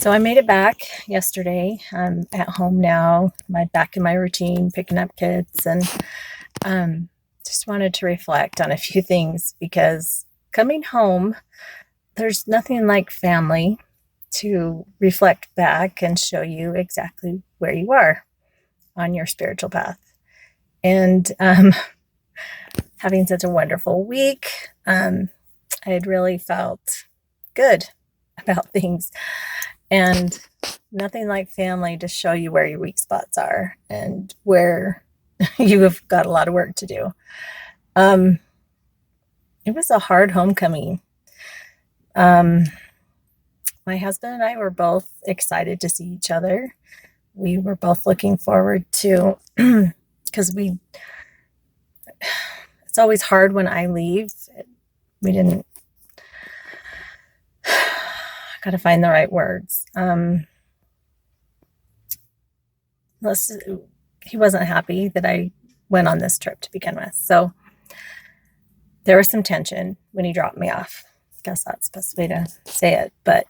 So I made it back yesterday. I'm at home now. I'm back in my routine, picking up kids, and just wanted to reflect on a few things because coming home, there's nothing like family to reflect back and show you exactly where you are on your spiritual path. And having such a wonderful week, I had really felt good about things. And nothing like family to show you where your weak spots are and where you have got a lot of work to do. It was a hard homecoming. My husband and I were both excited to see each other. We were both looking forward to, because it's always hard when I leave. We didn't, got to find the right words. He wasn't happy that I went on this trip to begin with. So there was some tension when he dropped me off. I guess that's the best way to say it. But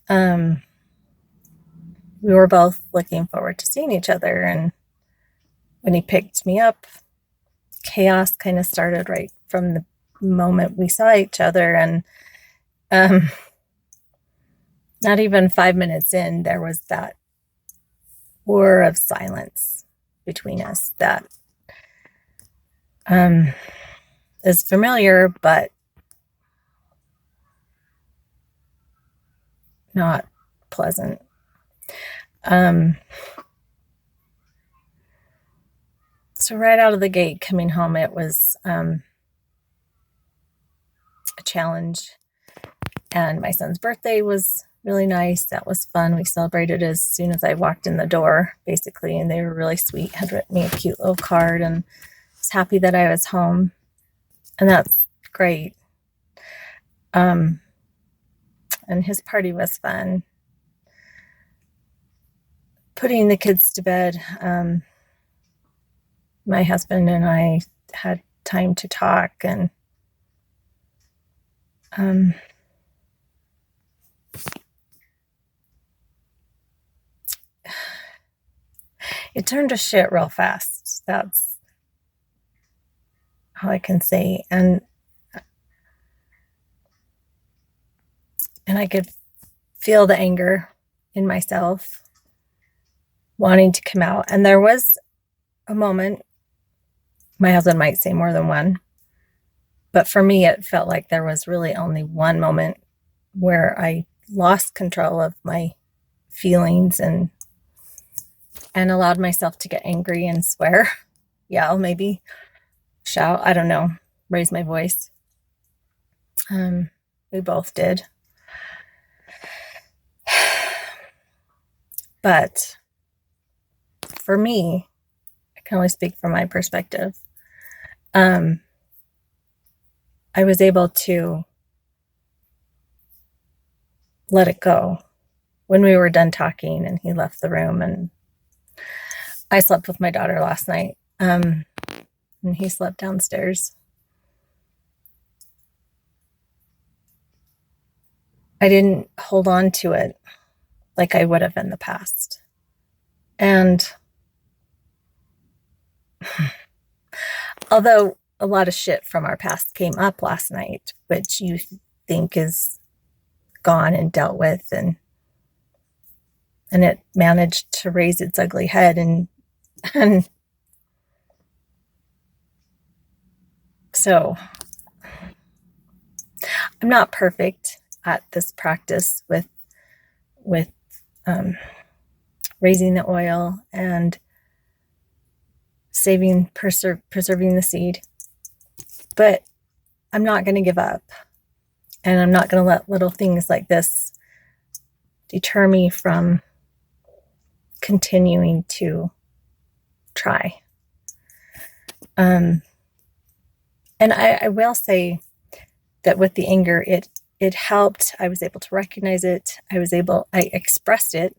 we were both looking forward to seeing each other. And when he picked me up, chaos kind of started right from the moment we saw each other. And not even 5 minutes in, there was that war of silence between us that is familiar, but not pleasant. So right out of the gate, coming home, it was a challenge. And my son's birthday was really nice. That was fun. We celebrated as soon as I walked in the door, basically, and they were really sweet. Had written me a cute little card and was happy that I was home. And that's great. And his party was fun. Putting the kids to bed, my husband and I had time to talk, and it turned to shit real fast. That's all I can say. And I could feel the anger in myself wanting to come out. And there was a moment, my husband might say more than one, but for me, it felt like there was really only one moment where I lost control of my feelings and allowed myself to get angry and swear, yell, maybe shout, I don't know, raise my voice. We both did. But for me, I can only speak from my perspective. I was able to let it go when we were done talking and he left the room, and I slept with my daughter last night, and he slept downstairs. I didn't hold on to it like I would have in the past. And although a lot of shit from our past came up last night, which you think is gone and dealt with, and it managed to raise its ugly head, and so I'm not perfect at this practice with raising the oil and preserving the seed, but I'm not going to give up, and I'm not going to let little things like this deter me from continuing to try. And I will say that with the anger, it helped. I was able to recognize it. I expressed it.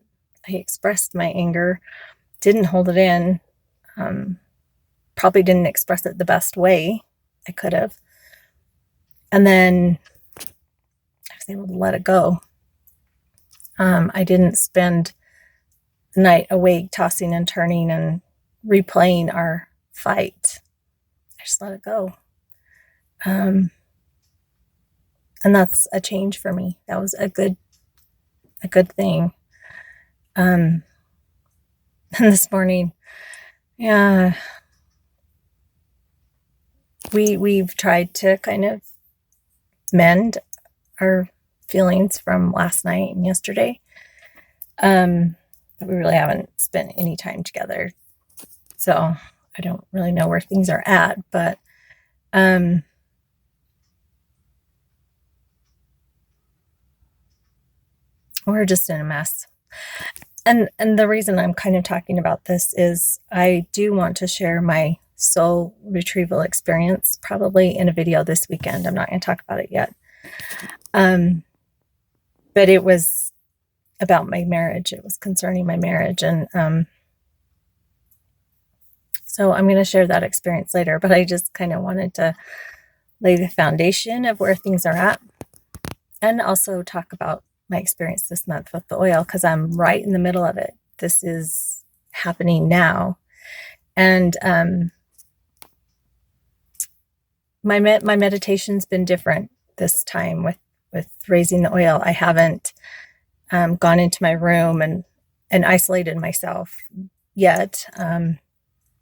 I expressed my anger, didn't hold it in. Probably didn't express it the best way I could have. And then I was able to let it go. I didn't spend the night awake, tossing and turning and replaying our fight. I just let it go. And that's a change for me. That was a good thing. And this morning, yeah, we've tried to kind of mend our feelings from last night and yesterday. But we really haven't spent any time together. So I don't really know where things are at, but we're just in a mess. And the reason I'm kind of talking about this is I do want to share my soul retrieval experience, probably in a video this weekend. I'm not going to talk about it yet. But it was about my marriage. It was concerning my marriage. And so I'm going to share that experience later, but I just kind of wanted to lay the foundation of where things are at and also talk about my experience this month with the oil, because I'm right in the middle of it. This is happening now. And my meditation's been different this time with raising the oil. I haven't gone into my room and isolated myself yet.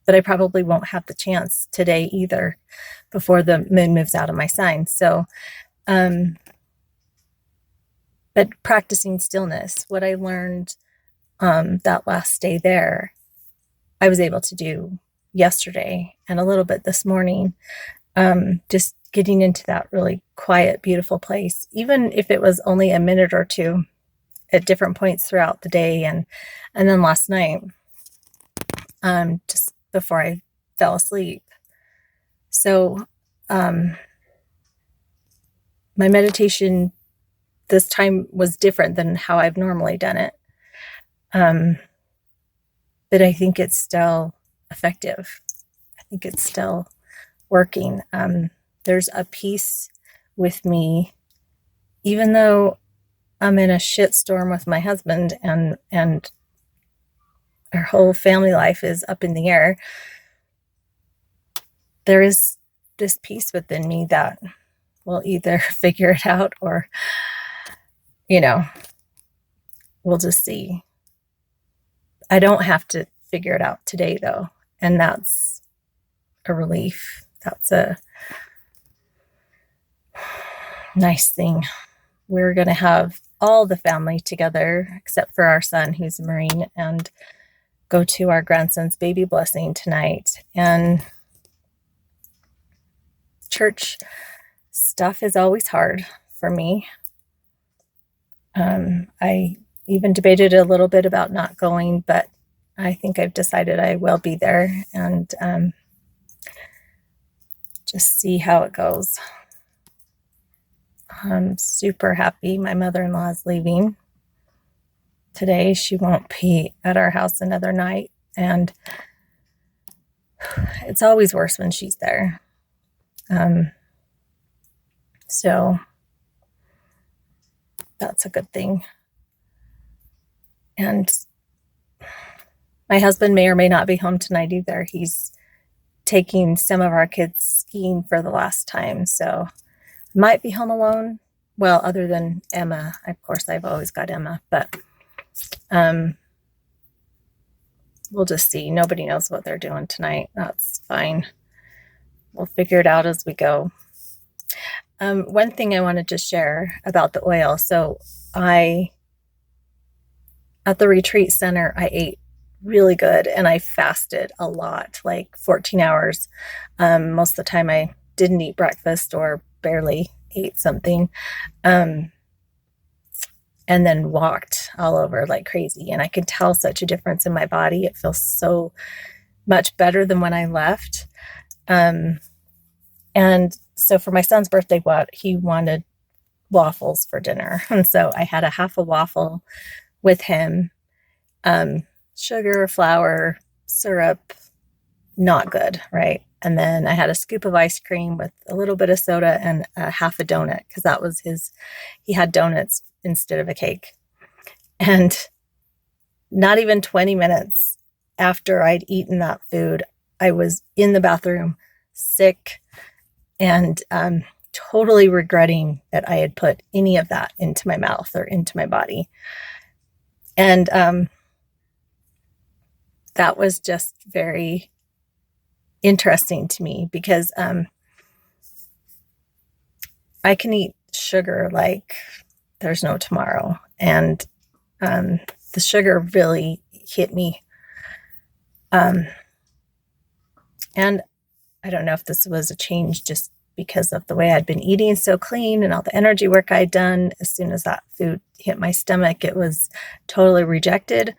But I probably won't have the chance today either before the moon moves out of my sign. So, but practicing stillness, what I learned that last day there, I was able to do yesterday and a little bit this morning. Just getting into that really quiet, beautiful place, even if it was only a minute or two at different points throughout the day. And then last night, just before I fell asleep. So, my meditation this time was different than how I've normally done it. But I think it's still effective. I think it's still working. There's a peace with me, even though I'm in a shitstorm with my husband and our whole family life is up in the air. There is this peace within me that will either figure it out or, we'll just see. I don't have to figure it out today, though. And that's a relief. That's a nice thing. We're going to have all the family together, except for our son, who's a Marine, and go to our grandson's baby blessing tonight. And church stuff is always hard for me. I even debated a little bit about not going, but I think I've decided I will be there and just see how it goes. I'm super happy my mother-in-law is leaving today. She won't be at our house another night, and it's always worse when she's there. So that's a good thing. And my husband may or may not be home tonight either. He's taking some of our kids skiing for the last time, so might be home alone. Well, other than Emma. Of course, I've always got Emma, but we'll just see. Nobody knows what they're doing tonight. That's fine. We'll figure it out as we go. One thing I wanted to share about the oil. So at the retreat center, I ate really good and I fasted a lot, like 14 hours. Most of the time I didn't eat breakfast or barely ate something. And then walked all over like crazy. And I could tell such a difference in my body. It feels so much better than when I left. And so for my son's birthday, he wanted waffles for dinner. And so I had a half a waffle with him. Sugar, flour, syrup, not good, right? And then I had a scoop of ice cream with a little bit of soda and a half a donut, because that was he had donuts instead of a cake. And not even 20 minutes after I'd eaten that food, I was in the bathroom, sick, and totally regretting that I had put any of that into my mouth or into my body. And that was just very interesting to me because I can eat sugar like there's no tomorrow. And the sugar really hit me. And I don't know if this was a change just because of the way I'd been eating so clean and all the energy work I'd done. As soon as that food hit my stomach, it was totally rejected.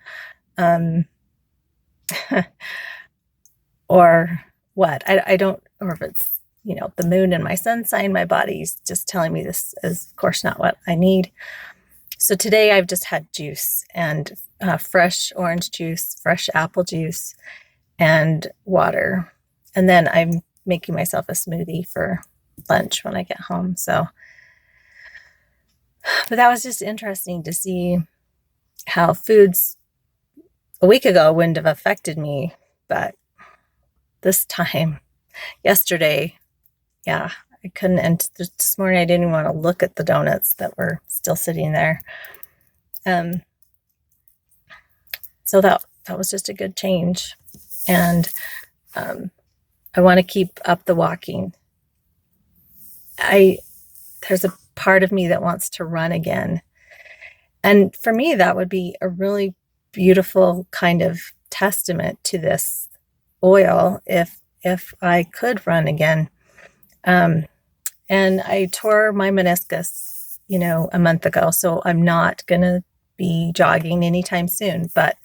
Or what? I don't, or if it's, the moon and my sun sign, my body's just telling me this is, of course, not what I need. So today I've just had juice and fresh orange juice, fresh apple juice, and water. And then I'm making myself a smoothie for lunch when I get home. So, but that was just interesting to see how foods a week ago wouldn't have affected me. But this time, yesterday, yeah, I couldn't. And this morning, I didn't even want to look at the donuts that were still sitting there. So that was just a good change. And I want to keep up the walking. There's a part of me that wants to run again. And for me, that would be a really beautiful kind of testament to this oil if I could run again. And I tore my meniscus, a month ago, so I'm not going to be jogging anytime soon, but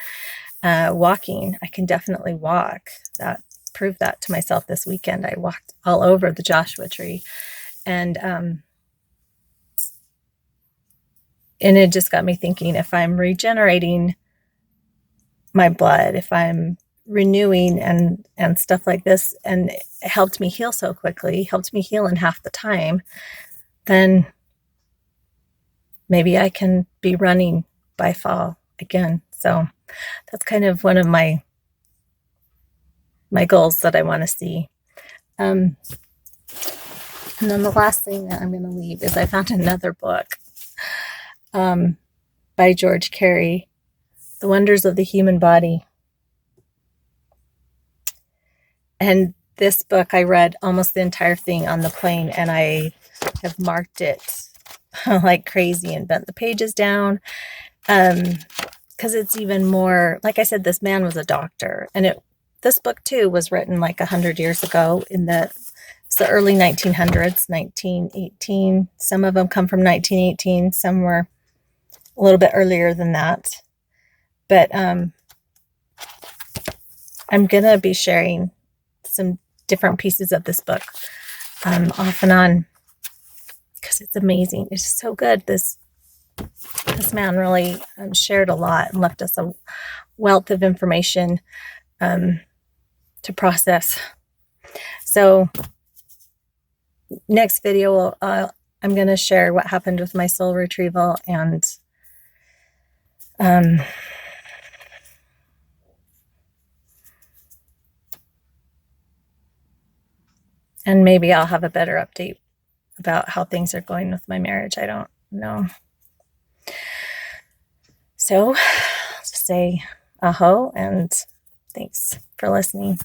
walking, I can definitely walk. That proved that to myself this weekend. I walked all over the Joshua tree, and it just got me thinking, if I'm regenerating my blood, if I'm renewing and stuff like this, and it helped me heal so quickly, helped me heal in half the time, then maybe I can be running by fall again. So that's kind of one of my goals that I want to see. And then the last thing that I'm going to leave is I found another book by George Carey, The Wonders of the Human Body. And this book, I read almost the entire thing on the plane, and I have marked it like crazy and bent the pages down. Because it's even more, like I said, this man was a doctor, and this book too was written like 100 years ago in the early 1900s, 1918. Some of them come from 1918. Some were a little bit earlier than that. But I'm going to be sharing some different pieces of this book off and on, because it's amazing. It's so good. This man really shared a lot and left us a wealth of information to process. So next video, I'm going to share what happened with my soul retrieval, and maybe I'll have a better update about how things are going with my marriage. I don't know. So I'll just say aho, and thanks for listening.